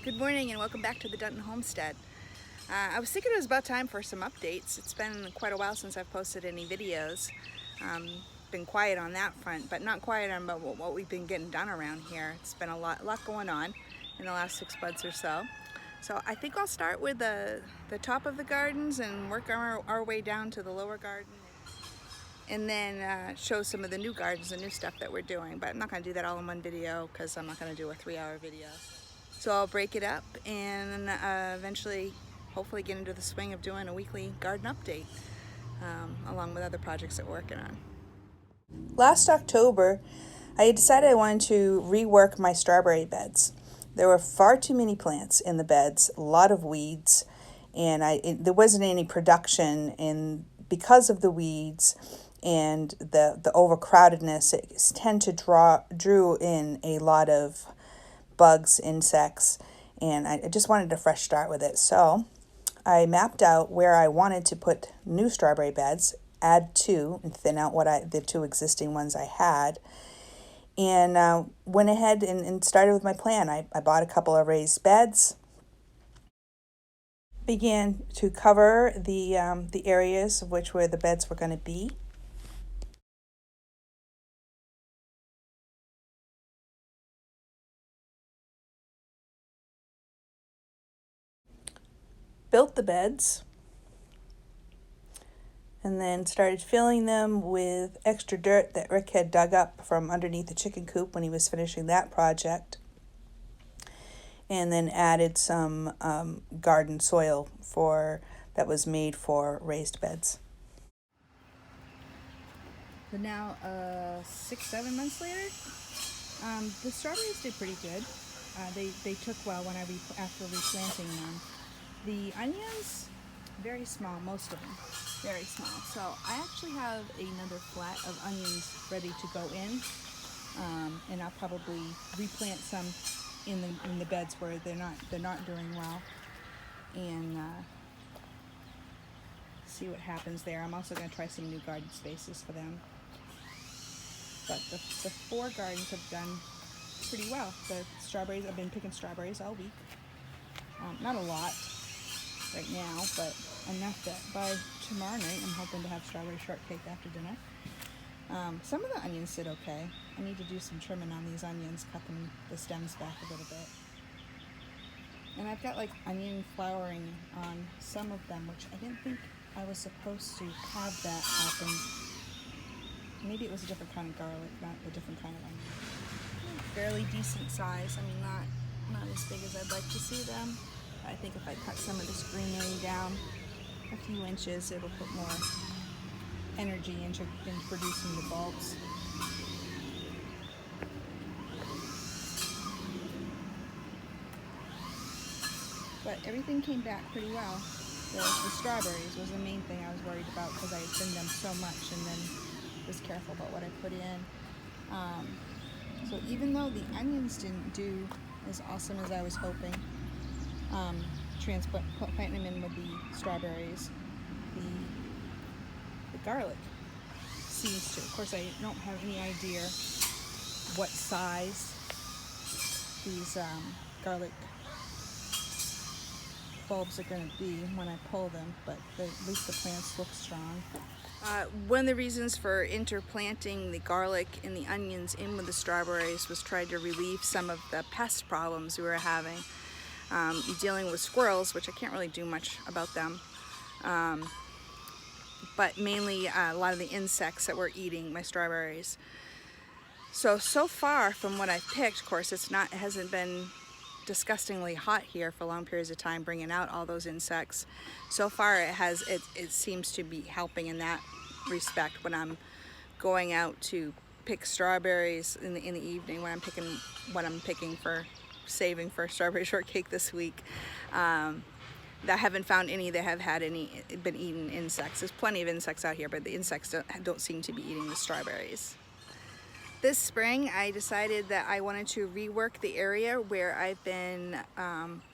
Good morning and welcome back to the Dunton Homestead. I was thinking it was about time for some updates. It's been quite a while since I've posted any videos. Been quiet on that front, but not quiet on about what we've been getting done around here. It's been a lot going on in the last 6 months or so. So I think I'll start with the top of the gardens and work our way down to the lower garden. And then show some of the new gardens and new stuff that we're doing. But I'm not going to do that all in one video because I'm not going to do a 3-hour video. So I'll break it up and eventually hopefully get into the swing of doing a weekly garden update along with other projects that we're working on. Last October, I decided I wanted to rework my strawberry beds. There were far too many plants in the beds, a lot of weeds, and there wasn't any production. And because of the weeds and the overcrowdedness, it drew in a lot of bugs, insects, and I just wanted a fresh start with it. So I mapped out where I wanted to put new strawberry beds, add 2, and thin out the 2 existing ones I had, and went ahead and started with my plan. I bought a couple of raised beds, began to cover the areas of where the beds were going to be. Built the beds, and then started filling them with extra dirt that Rick had dug up from underneath the chicken coop when he was finishing that project. And then added some garden soil that was made for raised beds. So now, 6-7 months later, the strawberries did pretty good. They took well after replanting them. The onions, very small, most of them, very small. So I actually have another flat of onions ready to go in, and I'll probably replant some in the beds where they're not doing well, and see what happens there. I'm also going to try some new garden spaces for them. But the 4 gardens have done pretty well. The strawberries, I've been picking strawberries all week. Not a lot right now, but enough that by tomorrow night I'm hoping to have strawberry shortcake after dinner. Some of the onions did okay. I need to do some trimming on these onions, cut the stems back a little bit. And I've got like onion flowering on some of them, which I didn't think I was supposed to have that happen. Maybe it was a different kind of garlic, not a different kind of onion. Fairly decent size. I mean, not as big as I'd like to see them. I think if I cut some of this greenery down a few inches, it'll put more energy into producing the bulbs. But everything came back pretty well. The strawberries was the main thing I was worried about because I had thinned them so much and then was careful about what I put in. So even though the onions didn't do as awesome as I was hoping, planting them in with the strawberries, the garlic seems to. Of course, I don't have any idea what size these garlic bulbs are going to be when I pull them, but at least the plants look strong. One of the reasons for interplanting the garlic and the onions in with the strawberries was trying to relieve some of the pest problems we were having. Dealing with squirrels, which I can't really do much about them, but mainly a lot of the insects that were eating my strawberries. So far from what I've picked, of course, it hasn't been disgustingly hot here for long periods of time, bringing out all those insects. So far it seems to be helping in that respect when I'm going out to pick strawberries in the evening, when I'm picking what I'm picking for saving for strawberry shortcake this week. I haven't found any that have been eating insects. There's plenty of insects out here, but the insects don't seem to be eating the strawberries. This spring, I decided that I wanted to rework the area where I've been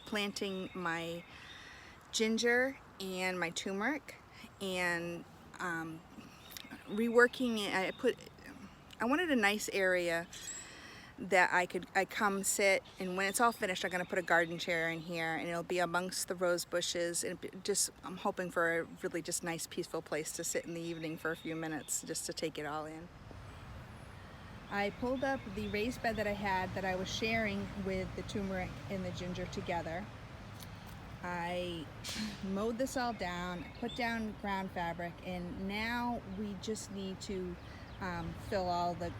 planting my ginger and my turmeric, and reworking it. I wanted a nice area that I come sit, and when it's all finished I'm going to put a garden chair in here, and it'll be amongst the rose bushes, and I'm hoping for a really just nice peaceful place to sit in the evening for a few minutes just to take it all in. I pulled up the raised bed that I had that I was sharing with the turmeric and the ginger together. I mowed this all down, put down ground fabric, and now we just need to fill all the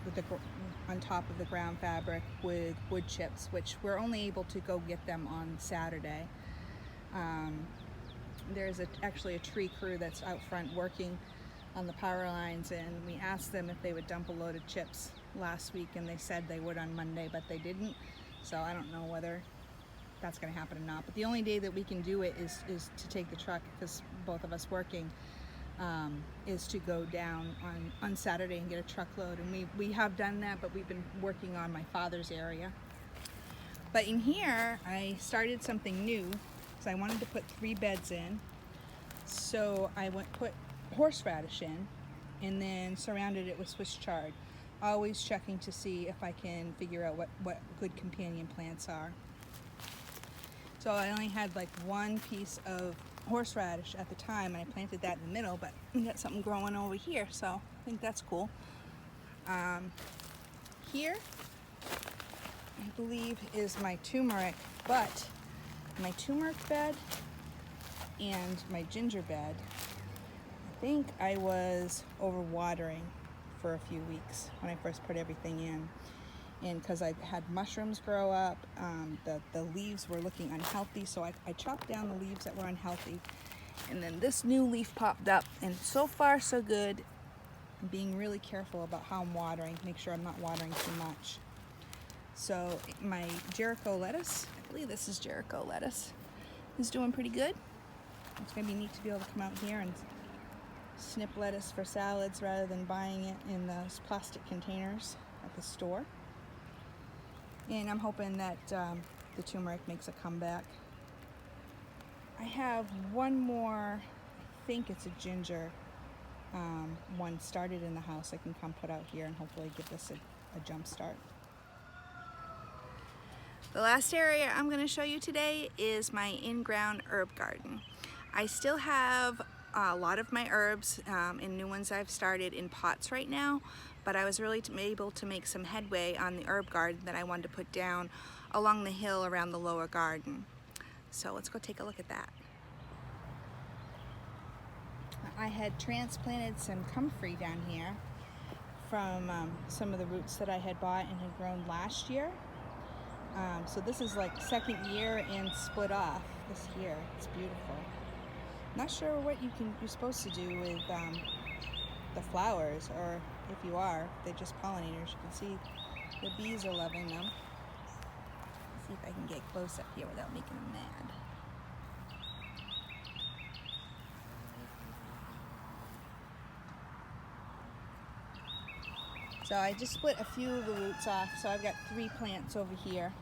on top of the ground fabric with wood chips, which we're only able to go get them on Saturday. There's actually a tree crew that's out front working on the power lines, and we asked them if they would dump a load of chips last week, and they said they would on Monday, but they didn't. So I don't know whether that's going to happen or not. But the only day that we can do it is to take the truck, because both of us working, is to go down on Saturday and get a truckload. And we have done that, but we've been working on my father's area. But in here, I started something new, because I wanted to put 3 beds in. So I put horseradish in, and then surrounded it with Swiss chard. Always checking to see if I can figure out what good companion plants are. So I only had like 1 piece of horseradish at the time, and I planted that in the middle, but we got something growing over here, so I think that's cool. Here, I believe, is my turmeric, but my turmeric bed and my ginger bed, I think I was overwatering for a few weeks when I first put everything in. And because I had mushrooms grow up, the leaves were looking unhealthy, so I chopped down the leaves that were unhealthy. And then this new leaf popped up, and so far so good. I'm being really careful about how I'm watering, make sure I'm not watering too much. So my Jericho lettuce, I believe this is Jericho lettuce, is doing pretty good. It's going to be neat to be able to come out here and snip lettuce for salads rather than buying it in those plastic containers at the store. And I'm hoping that the turmeric makes a comeback. I have one more, I think it's a ginger one started in the house I can come put out here and hopefully give this a jump start. The last area I'm going to show you today is my in-ground herb garden. I still have a lot of my herbs and new ones I've started in pots right now, but I was really able to make some headway on the herb garden that I wanted to put down along the hill around the lower garden. So let's go take a look at that. I had transplanted some comfrey down here from some of the roots that I had bought and had grown last year. So this is like 2nd year and split off this year. It's beautiful. Not sure what you're supposed to do with the flowers, or if you are, they're just pollinators. You can see the bees are loving them. Let's see if I can get close up here without making them mad. So I just split a few of the roots off, so I've got 3 plants over here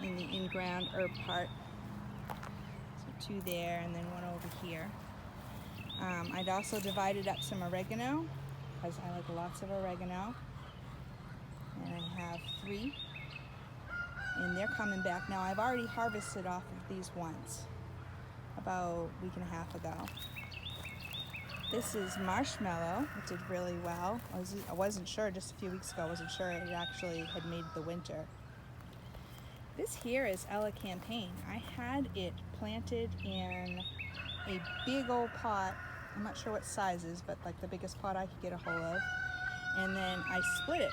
in the in-ground herb part. So 2 there and then 1 over here. I'd also divided up some oregano, because I like lots of oregano. And I have 3, and they're coming back. Now I've already harvested off of these once, about a week and a half ago. This is marshmallow. It did really well. I wasn't sure just a few weeks ago. I wasn't sure it actually had made the winter. This here is Ella Campaign. I had it planted in a big old pot. I'm not sure what size is, but like the biggest pot I could get a hold of. And then I split it.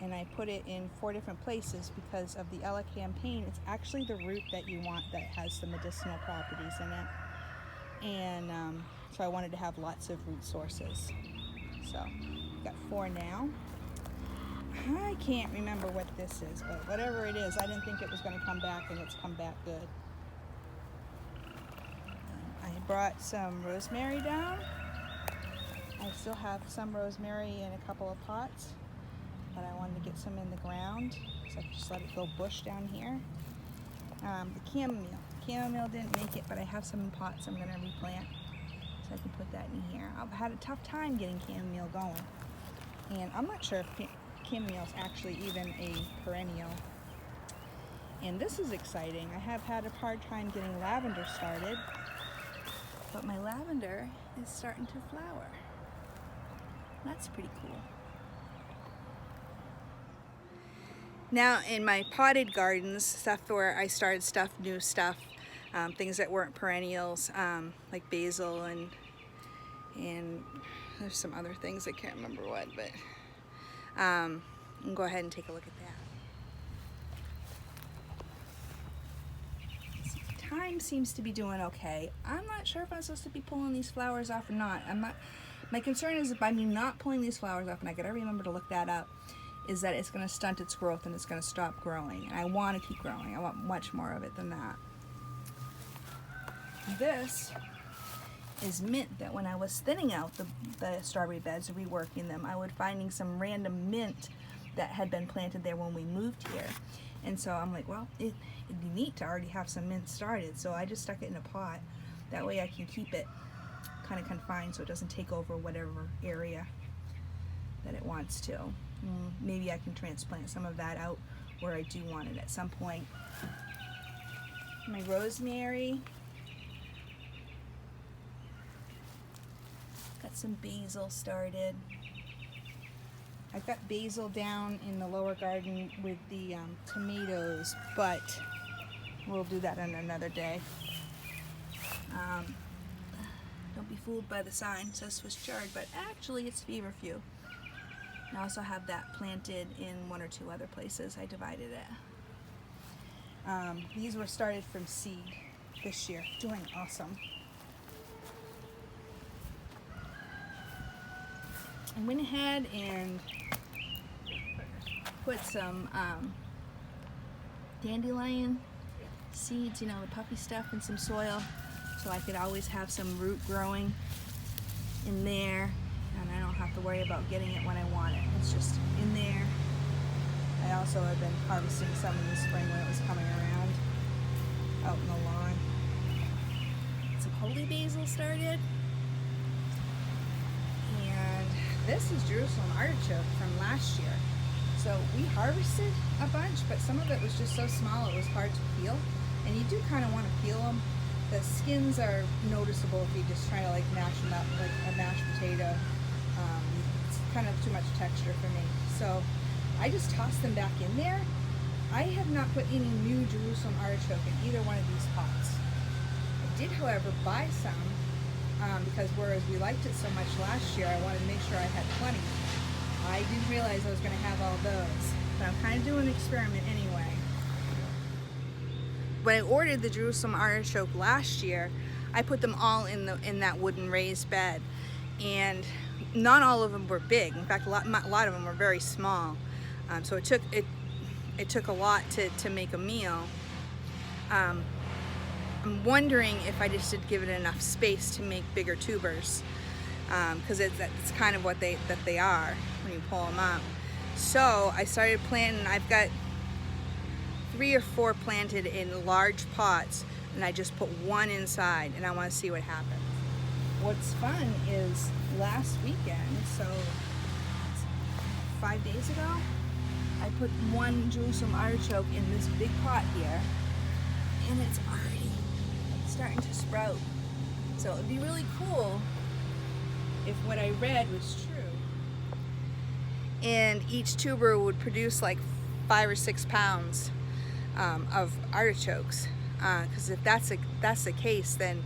And I put it in 4 different places because of the Ella Campaign. It's actually the root that you want that has the medicinal properties in it. And so I wanted to have lots of root sources. So I've got 4 now. I can't remember what this is, but whatever it is, I didn't think it was going to come back, and it's come back good. I brought some rosemary down. I still have some rosemary in a couple of pots, but I wanted to get some in the ground, so I just let it go bush down here. The chamomile didn't make it, but I have some in pots I'm going to replant, so I can put that in here. I've had a tough time getting chamomile going, and I'm not sure if camomile's actually even a perennial. And this is exciting. I have had a hard time getting lavender started, but my lavender is starting to flower. That's pretty cool. Now in my potted gardens, stuff where I started new stuff, things that weren't perennials, like basil and there's some other things, I can't remember what, but you can go ahead and take a look at that. Thyme seems to be doing okay. I'm not sure if I'm supposed to be pulling these flowers off or not. My concern is by me not pulling these flowers off, and I gotta remember to look that up, is that it's gonna stunt its growth and it's gonna stop growing. And I wanna keep growing. I want much more of it than that. This is mint that when I was thinning out the strawberry beds, reworking them, I was finding some random mint that had been planted there when we moved here. And so I'm like, well, it'd be neat to already have some mint started. So I just stuck it in a pot. That way I can keep it kind of confined so it doesn't take over whatever area that it wants to. Maybe I can transplant some of that out where I do want it at some point. My rosemary. Got some basil started. I've got basil down in the lower garden with the tomatoes, but we'll do that on another day. Don't be fooled by the sign, it says Swiss chard, but actually it's feverfew. I also have that planted in one or two other places. I divided it. These were started from seed this year, doing awesome. I went ahead and put some dandelion seeds, you know, the puffy stuff, in some soil so I could always have some root growing in there, and I don't have to worry about getting it when I want it. It's just in there. I also have been harvesting some in the spring when it was coming around out in the lawn. Some holy basil started. This is Jerusalem artichoke from last year. So we harvested a bunch, but some of it was just so small it was hard to peel. And you do kind of want to peel them. The skins are noticeable if you just try to like mash them up like a mashed potato. It's kind of too much texture for me. So I just tossed them back in there. I have not put any new Jerusalem artichoke in either one of these pots. I did, however, buy some. Because whereas we liked it so much last year, I wanted to make sure I had plenty. I didn't realize I was going to have all those, but I'm kind of doing an experiment anyway. When I ordered the Jerusalem artichoke last year, I put them all in that wooden raised bed, and not all of them were big. In fact, a lot of them were very small. So it took a lot to make a meal. I'm wondering if I just didn't give it enough space to make bigger tubers, because it's kind of what they are when you pull them up. So I started planting. I've got 3 or 4 planted in large pots, and I just put one inside, and I want to see what happens. What's fun is last weekend, so 5 days ago, I put one Jerusalem artichoke in this big pot here, and it's already starting to sprout. So it'd be really cool if what I read was true, and each tuber would produce like 5 or 6 pounds of artichokes. Because if that's the case, then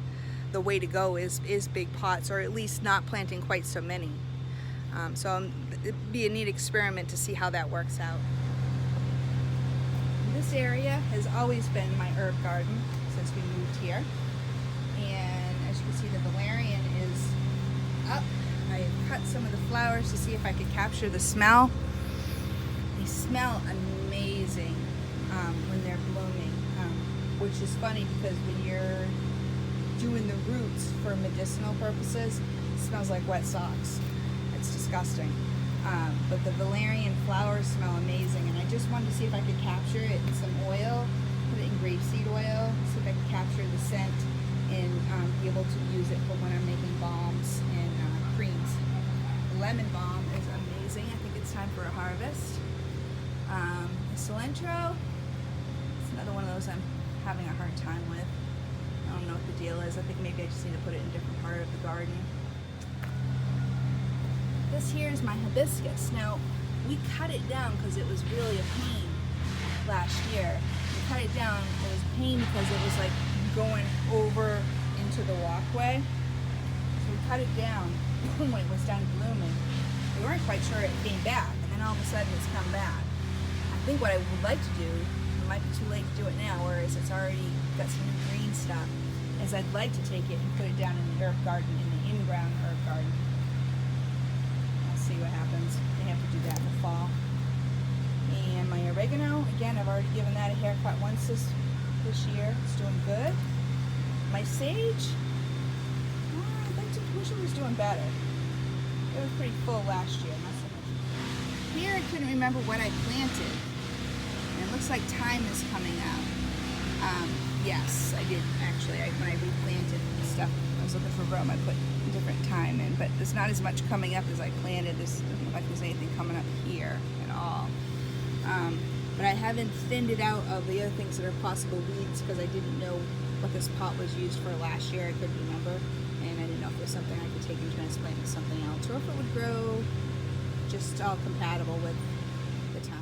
the way to go is big pots, or at least not planting quite so many. So it'd be a neat experiment to see how that works out. This area has always been my herb garden since we moved here. And as you can see, the valerian is up. I cut some of the flowers to see if I could capture the smell. They smell amazing when they're blooming, which is funny because when you're doing the roots for medicinal purposes, it smells like wet socks. It's disgusting. But the valerian flowers smell amazing, and I just wanted to see if I could capture it in some oil, put it in grapeseed oil, see if I could capture the scent and be able to use it for when I'm making balms and creams. The lemon balm is amazing. I think it's it's time for a harvest. The cilantro, it's another one of those I'm having a hard time with. I don't know what the deal is. I think maybe I just need to put it in a different part of the garden. This here is my hibiscus. Now, we cut it down because it was really a pain last year. We cut it down, it was a pain because it was like going over into the walkway. So we cut it down when it was done blooming. We weren't quite sure it came back, and then all of a sudden it's come back. I think what I would like to do, it might be too late to do it now, whereas it's already got some new green stuff, is I'd like to take it and put it down in the herb garden, in the in-ground herb garden. I'll see what happens. I have to do that in the fall. And my oregano, again, I've already given that a haircut once this year. It's doing good. My sage, I'd like to wish it was doing better. It was pretty full last year, not so much. Here I couldn't remember what I planted. And it looks like thyme is coming out. Yes, I did actually. When I replanted stuff, I was looking for room, I put different thyme in, but there's not as much coming up as I planted. This doesn't look like there's anything coming up here at all. But I haven't thinned it out of the other things that are possible weeds because I didn't know what this pot was used for last year. I couldn't remember, and I didn't know if there's something I could take and transplant to something else, or if it would grow just all compatible with the thyme.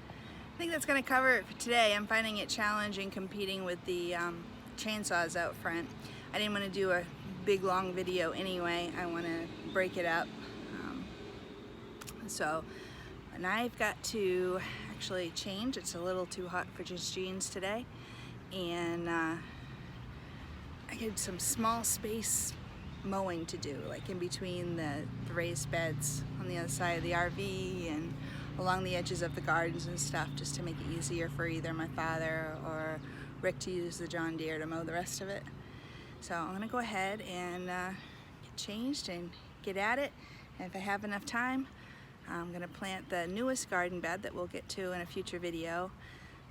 I think that's going to cover it for today. I'm finding it challenging competing with the chainsaws out front. I didn't want to do a big long video anyway. I want to break it up. And I've got to actually change. It's a little too hot for just jeans today. And I had some small space mowing to do, like in between the raised beds on the other side of the RV and along the edges of the gardens and stuff, just to make it easier for either my father or Rick to use the John Deere to mow the rest of it. So I'm gonna go ahead and get changed and get at it. And if I have enough time, I'm gonna plant the newest garden bed that we'll get to in a future video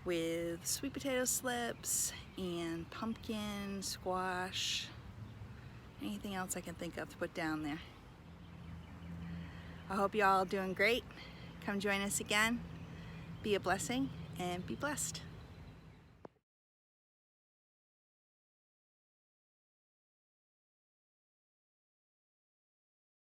with sweet potato slips and pumpkin, squash, anything else I can think of to put down there. I hope you all are doing great. Come join us again. Be a blessing and be blessed.